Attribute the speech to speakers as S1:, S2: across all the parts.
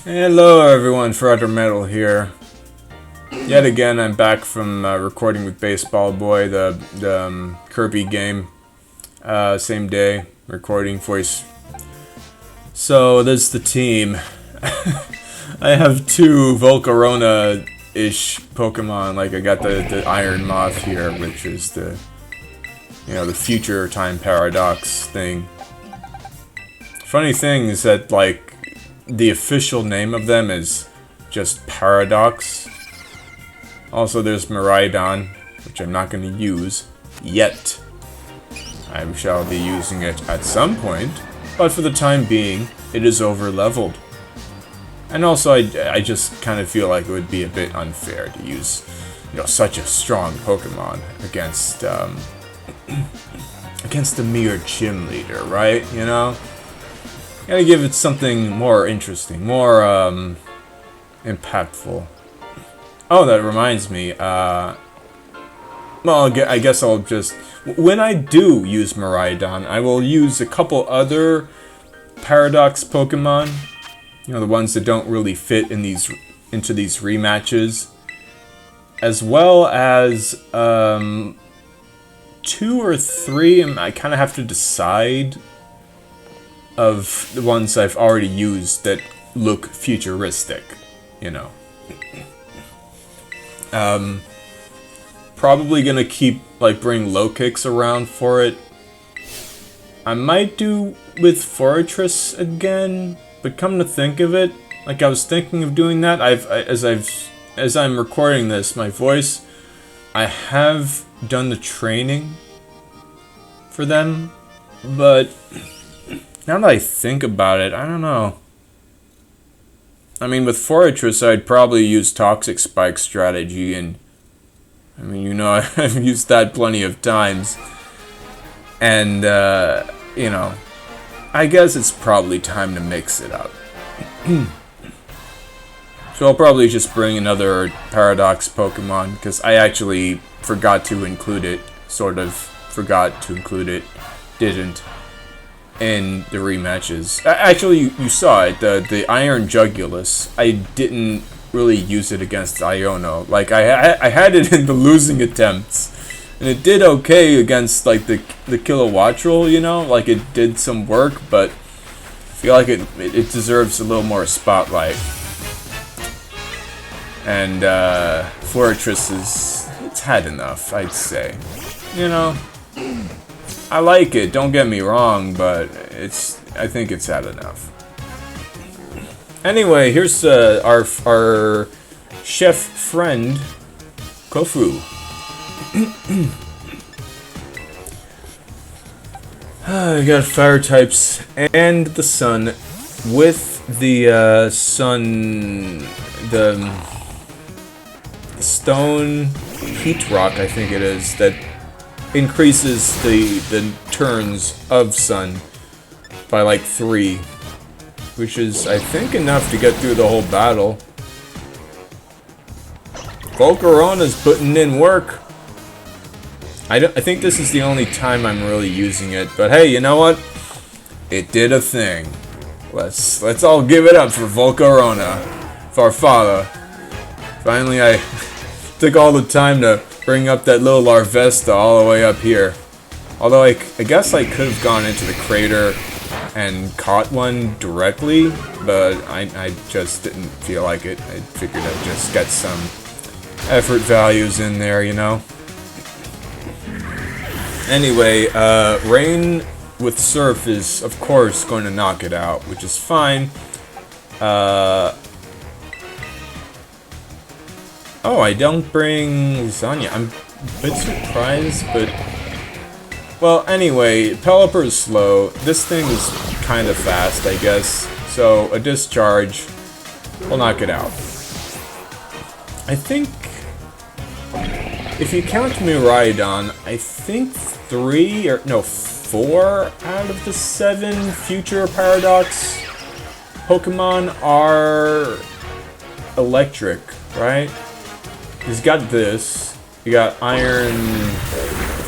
S1: Hello everyone, Frogger Metal here. Yet again, I'm back from recording with Baseball Boy, the Kirby game. Same day, recording voice. So, there's the team. I have two Volcarona-ish Pokemon, like I got the Iron Moth here, which is the future time paradox thing. Funny thing is that, like, the official name of them is just Paradox. Also, there's Miraidon, which I'm not going to use yet. I shall be using it at some point, but for the time being, it is over-leveled. And also, I just kind of feel like it would be a bit unfair to use, such a strong Pokemon against against a mere gym leader, right? Gotta give it something more interesting, more impactful. Oh, that reminds me. Well, I guess I'll just, when I do use Miraidon, I will use a couple other Paradox Pokemon. The ones that don't really fit in into these rematches, as well as 2 or 3. I kind of have to decide of the ones I've already used that look futuristic, Probably gonna keep, bring low kicks around for it. I might do with Fortress again, but come to think of it, I was thinking of doing that. As I'm recording this, my voice, I have done the training for them, but now that I think about it, I don't know. I mean, with Fortress, I'd probably use Toxic Spike strategy, and I've used that plenty of times. And, I guess it's probably time to mix it up. So I'll probably just bring another Paradox Pokemon, because I actually forgot to include it, didn't. In the rematches. Actually, you saw it, the Iron Jugulus. I didn't really use it against Iono. I had it in the losing attempts, and it did okay against, the Kilowattrel, it did some work, but I feel like it deserves a little more spotlight. And, Fortress it's had enough, I'd say. I like it, don't get me wrong, but I think it's had enough. Anyway, here's our chef friend, Kofu. We got fire types and the sun with the the stone heat rock, I think it is, that increases the turns of sun by 3, which is, I think, enough to get through the whole battle. Volcarona's putting in work. I think this is the only time I'm really using it, but hey, you know what? It did a thing. Let's all give it up for Volcarona, Farfalla. Finally, I took all the time to bring up that little Larvesta all the way up here. Although I guess I could have gone into the crater and caught one directly, but I just didn't feel like it. I figured I'd just get some effort values in there, Anyway, Rain with Surf is, of course, going to knock it out, which is fine. Oh, I don't bring Lasagna. I'm a bit surprised, but... Well, anyway, Pelipper is slow. This thing is kind of fast, I guess. So, a Discharge will knock it out. I think... If you count Miraidon, I think 4 out of the 7 future Paradox Pokemon are electric, right? He's got this. You got Iron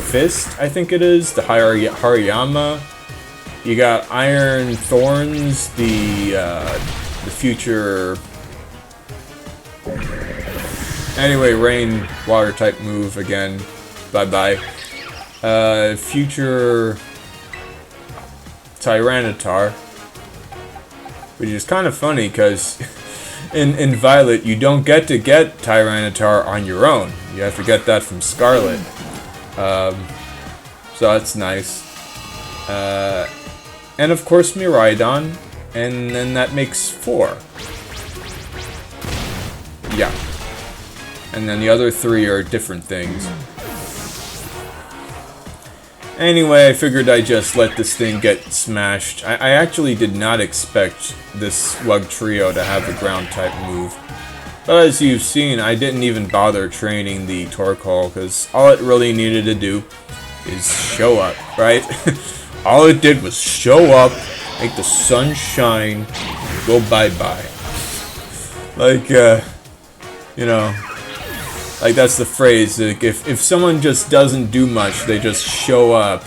S1: Fist, I think it is, the Hariyama. You got Iron Thorns, the the future. Anyway, rain, water type move again. Bye-bye. Future Tyranitar. Which is kind of funny, because in Violet, you don't get Tyranitar on your own. You have to get that from Scarlet. So that's nice. And of course Miraidon, and then that makes 4. Yeah. And then the other 3 are different things. Anyway, I figured I'd just let this thing get smashed. I actually did not expect this Slug Trio to have the ground type move. But as you've seen, I didn't even bother training the Torkoal, because all it really needed to do is show up, right? All it did was show up, make the sun shine, go bye-bye. Like, you know, like that's the phrase, like if someone just doesn't do much, they just show up,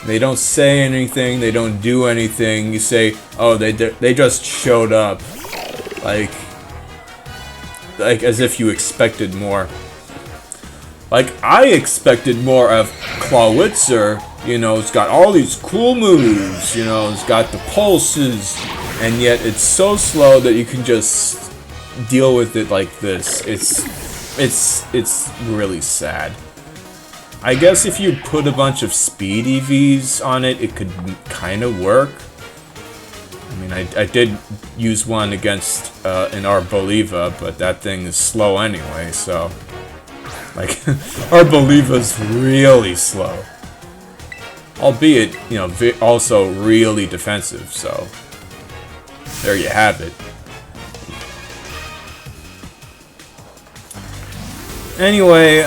S1: they don't say anything, they don't do anything, you say, oh, they just showed up. Like as if you expected more. Like, I expected more of Clawitzer. You know, it's got all these cool moves, you know, it's got the pulses, and yet it's so slow that you can just deal with it like this. It's really sad. I guess if you put a bunch of speed EVs on it, it could kind of work. I mean, I did use one against an Arboliva, but that thing is slow anyway, so... Like, Arboliva's really slow. Albeit, you know, also really defensive, so... There you have it. Anyway,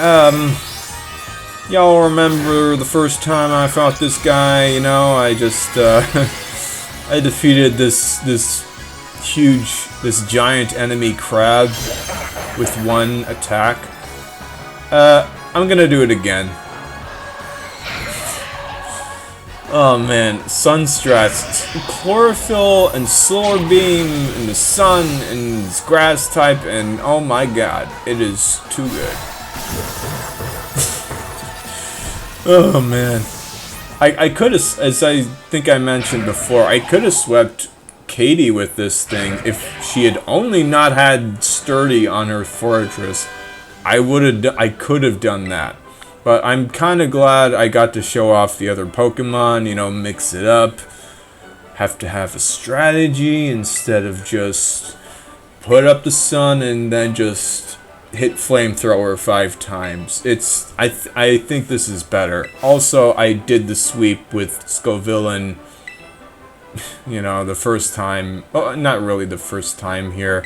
S1: y'all remember the first time I fought this guy, you know, I just, I defeated this giant enemy crab with one attack. I'm gonna do it again. Oh man, Sunstrats, Chlorophyll and Solar Beam and the sun and this grass type, and oh my god, it is too good. Oh man. I could have, as I think I mentioned before, I could have swept Katie with this thing if she had only not had Sturdy on her fortress. I could have done that. But I'm kind of glad I got to show off the other Pokemon, you know, mix it up. Have to have a strategy instead of just put up the sun and then just hit Flamethrower 5 times. I think this is better. Also, I did the sweep with Scovillain, you know, the first time. Well, not really the first time here.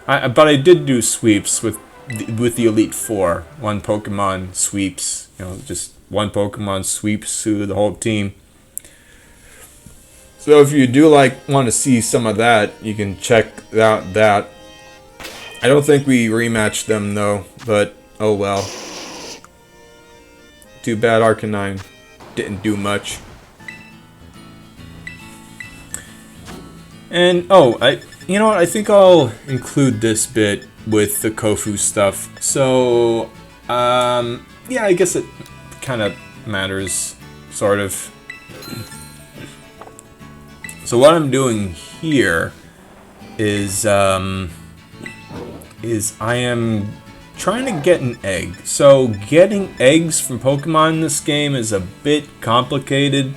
S1: But I did do sweeps with the Elite Four. One Pokemon sweeps, you know, just one Pokemon sweeps through the whole team. So if you do want to see some of that, you can check out that. I don't think we rematched them though, but oh well. Too bad Arcanine didn't do much. And you know what? I think I'll include this bit with the Kofu stuff. So, yeah, I guess it kind of matters, sort of. So what I'm doing here is I am trying to get an egg. So getting eggs from Pokemon in this game is a bit complicated,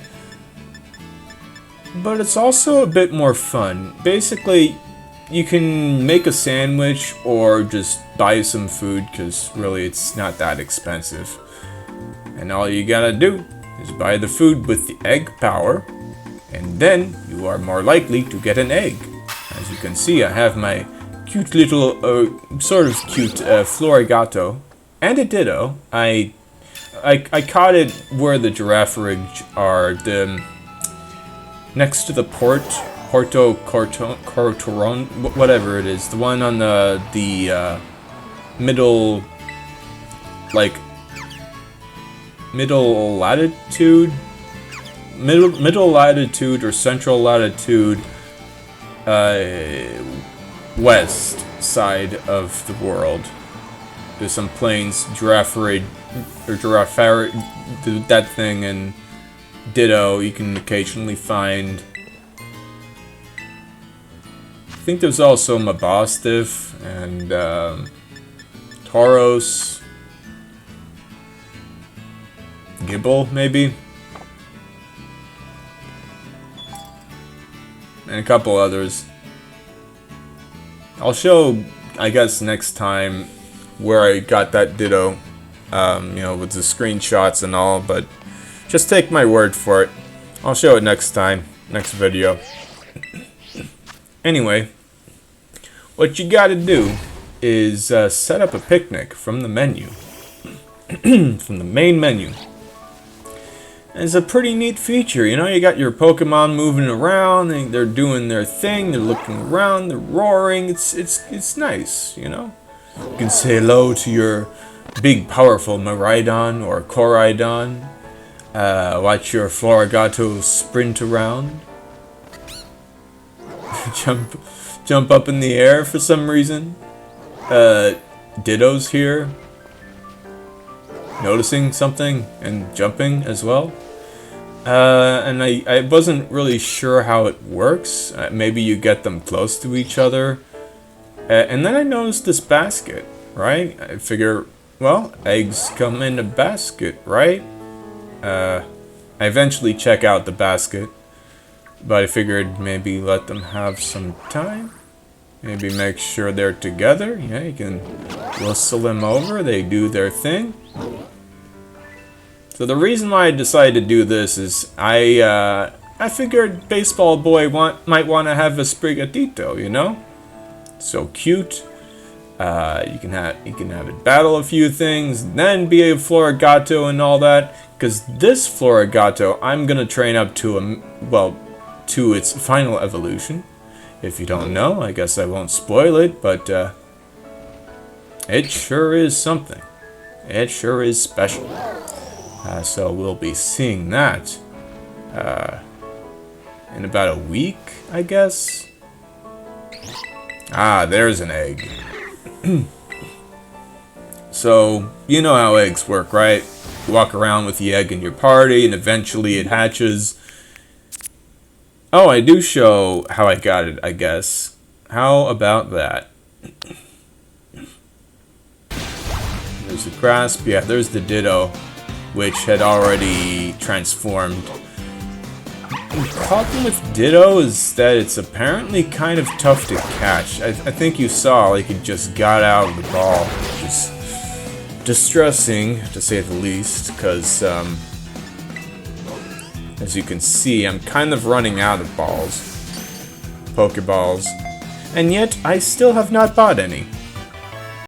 S1: but it's also a bit more fun. Basically, you can make a sandwich or just buy some food, because really it's not that expensive. And all you gotta do is buy the food with the egg power, and then you are more likely to get an egg. As you can see, I have my cute little, sort of cute Florigato, and a Ditto. I caught it where the Giraffridge are, next to the Porto Cortoron, whatever it is, the one on the middle, middle latitude or central latitude west side of the world. There's some plains, Giraffariid, or Giraffariid, that thing, and Ditto you can occasionally find. I think there's also Mabostif and Tauros, Gibble, maybe, and a couple others. I'll show, I guess, next time where I got that Ditto, you know, with the screenshots and all, but just take my word for it. I'll show it next time, next video. Anyway, what you gotta do is set up a picnic from the menu, from the main menu. And it's a pretty neat feature, you know, you got your Pokemon moving around, and they're doing their thing, they're looking around, they're roaring, it's nice, you know. You can say hello to your big powerful Miraidon or Koraidon, watch your Florigato sprint around, jump up in the air for some reason. Ditto's here, noticing something and jumping as well. And I wasn't really sure how it works. Maybe you get them close to each other. And then I noticed this basket, right? I figure, well, eggs come in a basket, right? I eventually check out the basket, but I figured maybe let them have some time. Maybe make sure they're together. Yeah, you can whistle them over, they do their thing. So the reason why I decided to do this is I figured Baseball Boy might want to have a Sprigatito, you know? So cute. You can have it battle a few things, then be a Florigato and all that. Because this Florigato, I'm gonna train up to to its final evolution. If you don't know, I guess I won't spoil it, but it sure is something. It sure is special. So we'll be seeing that in about a week, I guess. Ah, there's an egg. So, you know how eggs work, right? You walk around with the egg in your party, and eventually it hatches. Oh, I do show how I got it, I guess. How about that? There's the Grasp. Yeah, there's the Ditto, which had already transformed. The problem with Ditto is that it's apparently kind of tough to catch. I think you saw, like, it just got out of the ball, which is distressing, to say the least, because, as you can see, I'm kind of running out of balls. Pokeballs. And yet, I still have not bought any.